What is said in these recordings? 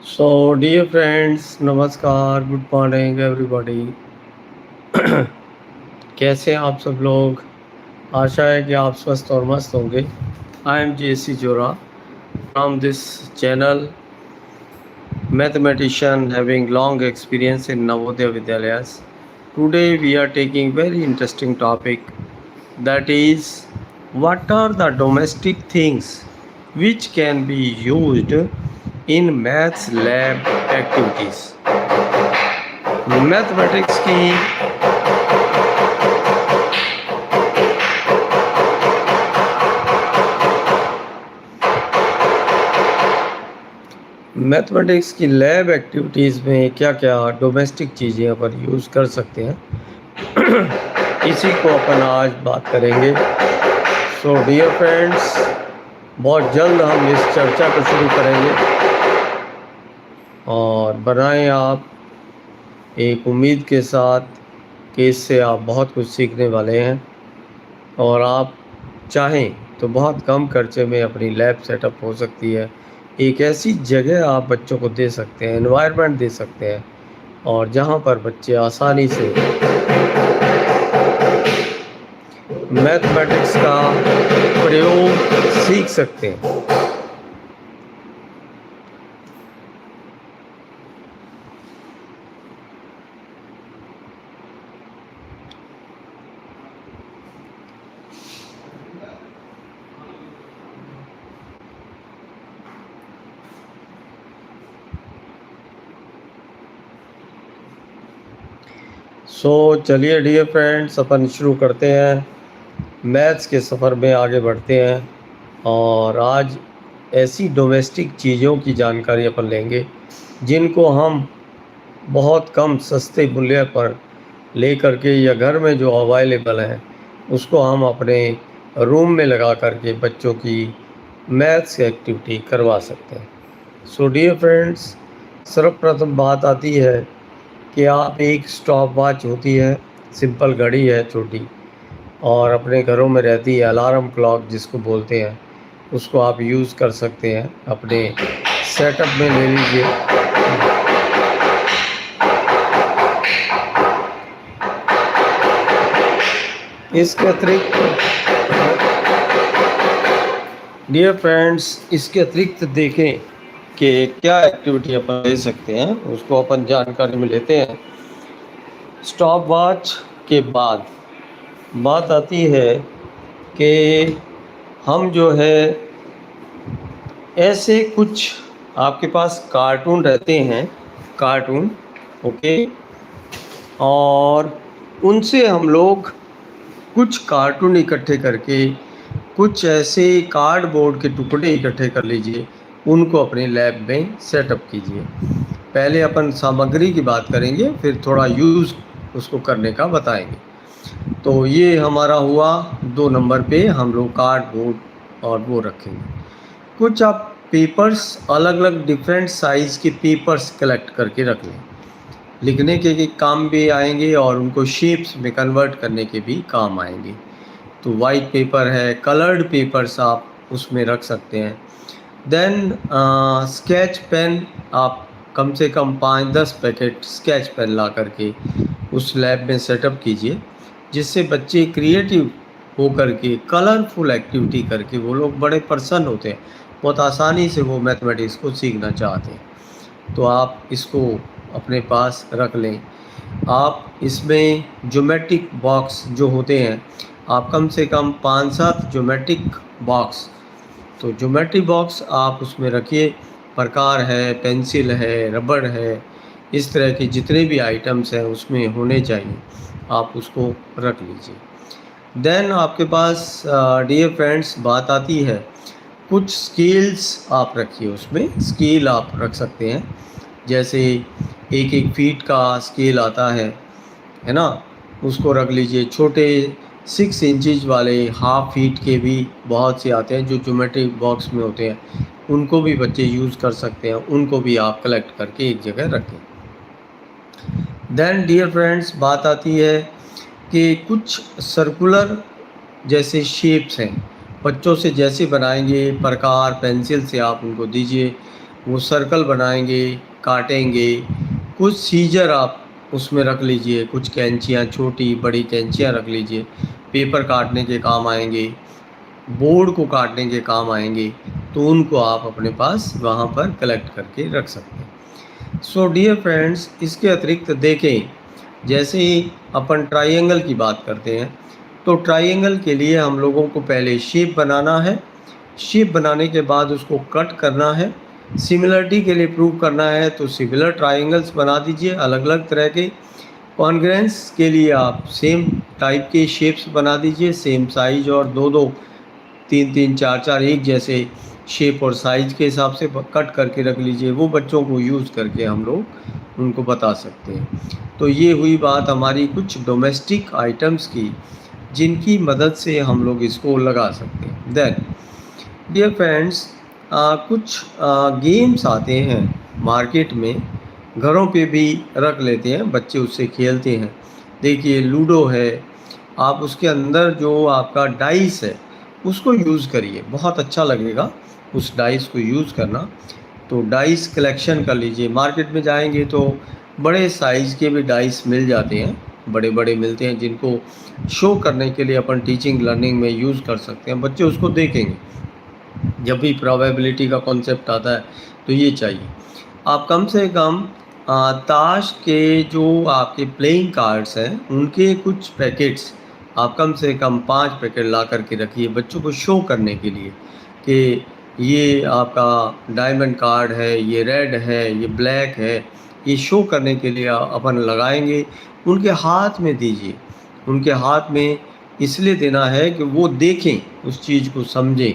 Dear friends, नमस्कार, good morning everybody. कैसे हैं आप सब लोग? आशा है कि आप स्वस्थ और मस्त होंगे। आई एम JC जोरा from this channel, mathematician having long experience in Navodaya Vidyalayas. Today we are taking very interesting topic, that is, what are the domestic things which can be used in maths lab activities. Mathematics की lab activities में क्या क्या domestic चीज़ें अपन use कर सकते हैं, इसी को अपन आज बात करेंगे। डियर फ्रेंड्स, बहुत जल्द हम इस चर्चा को शुरू करेंगे और बनाएं आप एक उम्मीद के साथ कि इससे आप बहुत कुछ सीखने वाले हैं और आप चाहें तो बहुत कम खर्चे में अपनी लैब सेटअप हो सकती है। एक ऐसी जगह आप बच्चों को दे सकते हैं, एनवायरनमेंट दे सकते हैं, और जहां पर बच्चे आसानी से मैथमेटिक्स का प्रयोग सीख सकते हैं। चलिए डियर फ्रेंड्स, अपन शुरू करते हैं, मैथ्स के सफ़र में आगे बढ़ते हैं और आज ऐसी डोमेस्टिक चीज़ों की जानकारी अपन लेंगे जिनको हम बहुत कम सस्ते मूल्य पर ले करके या घर में जो अवेलेबल हैं उसको हम अपने रूम में लगा करके बच्चों की मैथ्स एक्टिविटी करवा सकते हैं। डियर फ्रेंड्स, सर्वप्रथम बात आती है कि आप एक स्टॉप वॉच होती है, सिंपल घड़ी है छोटी, और अपने घरों में रहती है, अलार्म क्लॉक जिसको बोलते हैं, उसको आप यूज़ कर सकते हैं, अपने सेटअप में ले लीजिए। इसके अतिरिक्त डियर फ्रेंड्स, इसके अतिरिक्त देखें कि क्या एक्टिविटी अपन ले सकते हैं, उसको अपन जानकारी में लेते हैं। स्टॉप वॉच के बाद बात आती है कि हम जो है ऐसे कुछ आपके पास कार्टून रहते हैं, कार्टून, ओके, और उनसे हम लोग कुछ कार्टून इकट्ठे करके कुछ ऐसे कार्डबोर्ड के टुकड़े इकट्ठे कर लीजिए, उनको अपने लैब में सेटअप कीजिए। पहले अपन सामग्री की बात करेंगे, फिर थोड़ा यूज़ उसको करने का बताएंगे। तो ये हमारा हुआ 2 नंबर पे, हम लोग कार्डबोर्ड और वो रखेंगे। कुछ आप पेपर्स, अलग अलग डिफरेंट साइज़ के पेपर्स कलेक्ट करके रख लें, लिखने के काम भी आएंगे और उनको शेप्स में कन्वर्ट करने के भी काम आएंगे। तो वाइट पेपर है, कलर्ड पेपर्स आप उसमें रख सकते हैं। देन स्केच पेन, आप कम से कम 5-10 पैकेट स्केच पेन ला करके उस लैब में सेटअप कीजिए, जिससे बच्चे क्रिएटिव हो करके कलरफुल एक्टिविटी करके वो लोग बड़े प्रसन्न होते हैं, बहुत आसानी से वो मैथमेटिक्स को सीखना चाहते हैं। तो आप इसको अपने पास रख लें। आप इसमें ज्योमेट्रिक बॉक्स जो होते हैं, आप कम से कम 5-7 ज्योमेट्रिक बॉक्स, तो ज्योमेट्री बॉक्स आप उसमें रखिए। प्रकार है, पेंसिल है, रबड़ है, इस तरह के जितने भी आइटम्स हैं उसमें होने चाहिए, आप उसको रख लीजिए। देन आपके पास डियर फ्रेंड्स बात आती है, कुछ स्केल्स आप रखिए, उसमें स्केल आप रख सकते हैं, जैसे 1-1 फीट का स्केल आता है ना, उसको रख लीजिए। छोटे 6 इंचज़ वाले हाफ फीट के भी बहुत से आते हैं जो ज्योमेट्री बॉक्स में होते हैं, उनको भी बच्चे यूज़ कर सकते हैं, उनको भी आप कलेक्ट करके एक जगह रखें। देन डियर फ्रेंड्स बात आती है कि कुछ सर्कुलर जैसे शेप्स हैं, बच्चों से जैसे बनाएंगे, प्रकार पेंसिल से आप उनको दीजिए, वो सर्कल बनाएंगे, काटेंगे। कुछ सीजर आप उसमें रख लीजिए, कुछ कैंचियाँ, छोटी बड़ी कैंचियाँ रख लीजिए, पेपर काटने के काम आएंगे, बोर्ड को काटने के काम आएंगे। तो उनको आप अपने पास वहाँ पर कलेक्ट करके रख सकते हैं। सो डियर फ्रेंड्स, इसके अतिरिक्त देखें, जैसे ही अपन ट्रायंगल की बात करते हैं, तो ट्रायंगल के लिए हम लोगों को पहले शेप बनाना है। शेप बनाने के बाद उसको कट करना है। सिमिलरिटी के लिए प्रूव करना है तो सिमिलर ट्रायंगल्स बना दीजिए, अलग अलग तरह के। कॉन्ग्रेंस के लिए आप सेम टाइप के शेप्स बना दीजिए, सेम साइज, और दो दो, तीन तीन, चार चार एक जैसे शेप और साइज के हिसाब से कट करके रख लीजिए। वो बच्चों को यूज़ करके हम लोग उनको बता सकते हैं। तो ये हुई बात हमारी कुछ डोमेस्टिक आइटम्स की, जिनकी मदद से हम लोग इसको लगा सकते हैं। देन डियर फ्रेंड्स, कुछ गेम्स आते हैं मार्केट में, घरों पे भी रख लेते हैं, बच्चे उससे खेलते हैं। देखिए लूडो है, आप उसके अंदर जो आपका डाइस है उसको यूज़ करिए, बहुत अच्छा लगेगा उस डाइस को यूज़ करना। तो डाइस कलेक्शन कर लीजिए, मार्केट में जाएंगे तो बड़े साइज़ के भी डाइस मिल जाते हैं, बड़े बड़े मिलते हैं, जिनको शो करने के लिए अपन टीचिंग लर्निंग में यूज़ कर सकते हैं। बच्चे उसको देखेंगे, जब भी प्रोबेबिलिटी का कॉन्सेप्ट आता है तो ये चाहिए। आप कम से कम ताश के जो आपके प्लेइंग कार्ड्स हैं उनके कुछ पैकेट्स आप कम से कम 5 पैकेट ला करके रखिए, बच्चों को शो करने के लिए कि ये आपका डायमंड कार्ड है, ये रेड है, ये ब्लैक है। ये शो करने के लिए अपन लगाएंगे, उनके हाथ में दीजिए। उनके हाथ में इसलिए देना है कि वो देखें, उस चीज़ को समझें।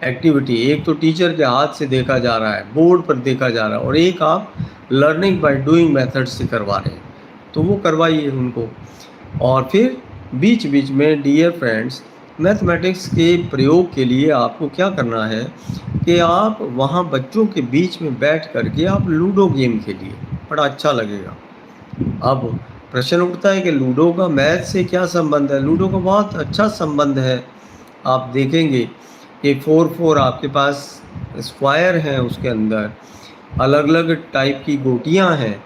एक्टिविटी एक तो टीचर के हाथ से देखा जा रहा है, बोर्ड पर देखा जा रहा है, और एक आप लर्निंग बाय डूइंग मेथड से करवा रहे हैं, तो वो करवाइए उनको। और फिर बीच बीच में डियर फ्रेंड्स, मैथमेटिक्स के प्रयोग के लिए आपको क्या करना है कि आप वहाँ बच्चों के बीच में बैठ करके आप लूडो गेम खेलिए, बड़ा अच्छा लगेगा। अब प्रश्न उठता है कि लूडो का मैथ से क्या संबंध है? लूडो का बहुत अच्छा संबंध है। आप देखेंगे कि 4-4 आपके पास स्क्वायर हैं, उसके अंदर अलग अलग टाइप की गोटियां हैं,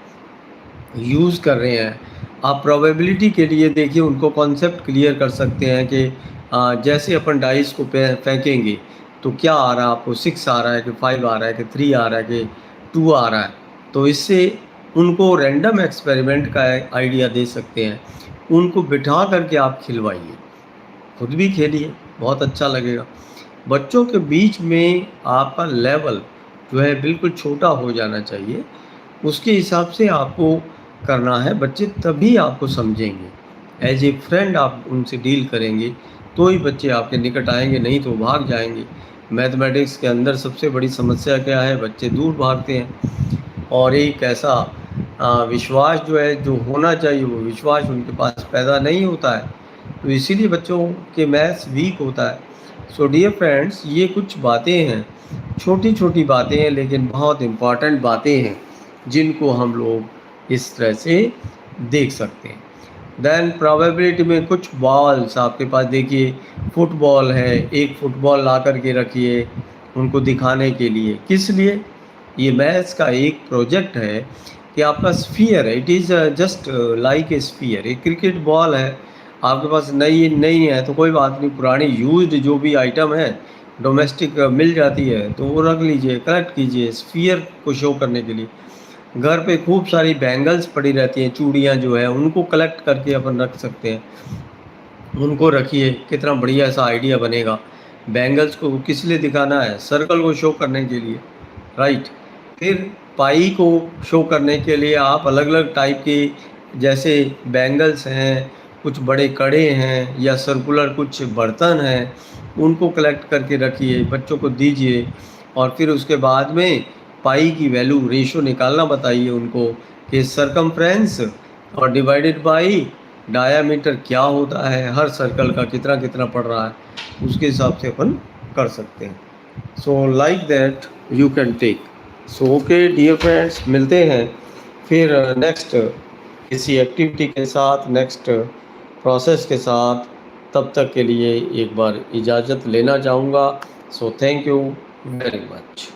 यूज़ कर रहे हैं। आप प्रोबेबिलिटी के लिए देखिए, उनको कॉन्सेप्ट क्लियर कर सकते हैं कि जैसे अपन डाइस को फेंकेंगे तो क्या आ रहा है आपको, 6 आ रहा है कि 5 आ रहा है कि 3 आ रहा है कि 2 आ रहा है। तो इससे उनको रैंडम एक्सपेरिमेंट का आइडिया दे सकते हैं। उनको बिठा करके आप खिलवाइए, खुद भी खेलिए, बहुत अच्छा लगेगा। बच्चों के बीच में आपका लेवल जो है बिल्कुल छोटा हो जाना चाहिए, उसके हिसाब से आपको करना है। बच्चे तभी आपको समझेंगे, एज ए फ्रेंड आप उनसे डील करेंगे तो ही बच्चे आपके निकट आएंगे, नहीं तो भाग जाएंगे। मैथमेटिक्स के अंदर सबसे बड़ी समस्या क्या है? बच्चे दूर भागते हैं, और एक ऐसा विश्वास जो है, जो होना चाहिए, वो विश्वास उनके पास पैदा नहीं होता है। तो इसीलिए बच्चों के मैथ्स वीक होता है। सो डियर फ्रेंड्स, ये कुछ बातें हैं, छोटी छोटी बातें हैं, लेकिन बहुत इम्पॉर्टेंट बातें हैं, जिनको हम लोग इस तरह से देख सकते हैं। देन प्रोबेबिलिटी में कुछ बॉल्स आपके पास देखिए, फुटबॉल है, एक फुटबॉल ला कर के रखिए उनको दिखाने के लिए। किस लिए? ये मैथ्स का एक प्रोजेक्ट है कि आपका स्फीयर है, it is just like a sphere. एक क्रिकेट बॉल है आपके पास, नई नई है तो कोई बात नहीं, पुरानी यूज्ड जो भी आइटम है डोमेस्टिक मिल जाती है तो वो रख लीजिए, कलेक्ट कीजिए स्फीयर को शो करने के लिए। घर पे खूब सारी बैंगल्स पड़ी रहती हैं, चूड़ियाँ जो है, उनको कलेक्ट करके अपन रख सकते हैं, उनको रखिए, कितना बढ़िया सा आइडिया बनेगा। बैंगल्स को किस लिए दिखाना है? सर्कल को शो करने के लिए, राइट। फिर पाई को शो करने के लिए आप अलग अलग टाइप के, जैसे बैंगल्स हैं, कुछ बड़े कड़े हैं, या सर्कुलर कुछ बर्तन हैं, उनको कलेक्ट करके रखिए, बच्चों को दीजिए। और फिर उसके बाद में पाई की वैल्यू, रेशो निकालना बताइए उनको कि सरकमफ्रेंस और डिवाइडेड बाई डायामीटर क्या होता है, हर सर्कल का कितना कितना पड़ रहा है, उसके हिसाब से अपन कर सकते हैं। So like that you can take. So okay dear friends, मिलते हैं फिर नेक्स्ट किसी एक्टिविटी के साथ, नेक्स्ट प्रोसेस के साथ। तब तक के लिए एक बार इजाज़त लेना चाहूँगा। So thank you very much.